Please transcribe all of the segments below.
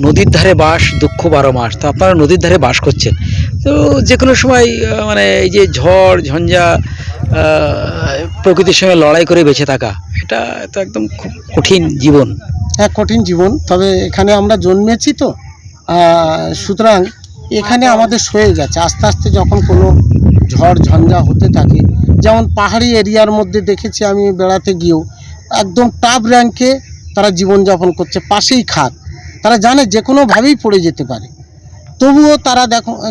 নদীর ধারে বাস, দুঃখ 12 মাস। তো আপনারা নদীর ধারে বাস করছেন, তো যে কোনো সময় মানে এই যে ঝড় ঝঞ্ঝা, প্রকৃতির সঙ্গে লড়াই করে বেঁচে থাকা, এটা তো একদম খুব কঠিন জীবন। হ্যাঁ, কঠিন জীবন। তবে এখানে আমরা জন্মেছি তো, সুতরাং এখানে আমাদের সয়ে গেছে। আস্তে আস্তে যখন কোনো ঝড় ঝঞ্ঝা হতে থাকে, যেমন পাহাড়ি এরিয়ার মধ্যে দেখেছি আমি বেড়াতে গিয়েও, একদম টপ র্যাঙ্কে তারা জীবনযাপন করছে, পাশেই খাত, তারা জানে যে কোনোভাবেই পড়ে যেতে পারে, তবুও তারা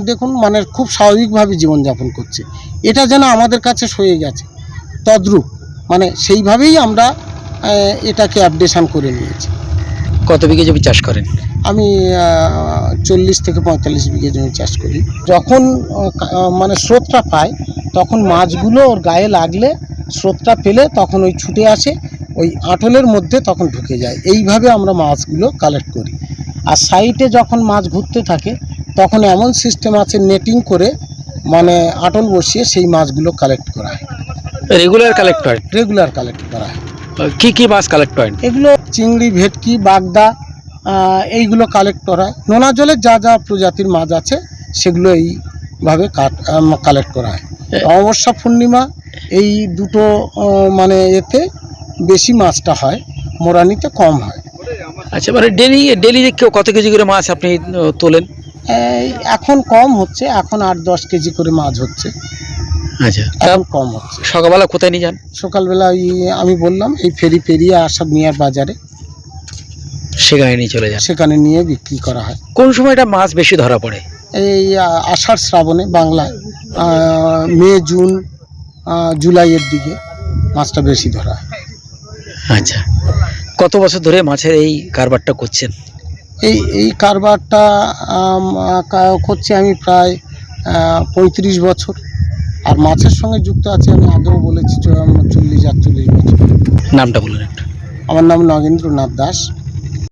দেখুন মানে খুব স্বাভাবিকভাবে জীবনযাপন করছে। এটা যেন আমাদের কাছে সয়ে গেছে তদ্রূপ, মানে সেইভাবেই আমরা এটাকে আপডেশন করে নিয়েছি। কত বিঘে জমি চাষ করেন? আমি 40 থেকে 45 বিঘে জমি চাষ করি। যখন মানে স্রোতটা পায়, তখন মাছগুলো ওর গায়ে লাগলে, স্রোতটা পেলে তখন ওই ছুটে আসে, ওই আঁটলের মধ্যে তখন ঢুকে যায়। এইভাবে আমরা মাছগুলো কালেক্ট করি। আর সাইটে যখন মাছ ঘুরতে থাকে, তখন এমন সিস্টেম আছে, নেটিং করে মানে আঁটল বসিয়ে সেই মাছগুলো কালেক্ট করা হয়। রেগুলার কালেক্ট করেন? রেগুলার কালেক্ট করা হয়। কি কি মাছ কালেক্ট করেন? এগুলো চিংড়ি, ভেটকি, বাগদা, এইগুলো কালেক্ট করা হয়। নোনা জলের যা যা প্রজাতির মাছ আছে সেগুলো এইভাবে কালেক্ট করা হয়। অমাবস্যা, পূর্ণিমা এই দুটো মানে এতে বেশি মাছটা হয়, মোরানিতে কম হয়। আচ্ছা, মানে ডেলি কত কেজি করে মাছ আপনি তোলেন? এখন কম হচ্ছে, এখন 8-10 কেজি করে মাছ হচ্ছে। আচ্ছা, এখন কম হচ্ছে। সকালবেলা কোথায় নিয়ে যান? সকালবেলা আমি বললাম এই ফেরি পেরিয়ে আসা মিয়ার বাজারে, সেখানে নিয়ে চলে যান, সেখানে নিয়ে বিক্রি করা হয়। কোন সময়টা মাছ বেশি ধরা পড়ে? এই আষাঢ় শ্রাবণে, বাংলায় মে, জুন, জুলাইয়ের দিকে মাছটা বেশি ধরা হয়। আচ্ছা, কত বছর ধরে মাছের এই কারবারটা করছেন? এই কারবারটা করছি আমি প্রায় 35 বছর। আর মাছের সঙ্গে যুক্ত আছে, আমি আগেও বলেছি, 40-48 বছর। নামটা বলুন একটু। আমার নাম নগেন্দ্রনাথ দাস।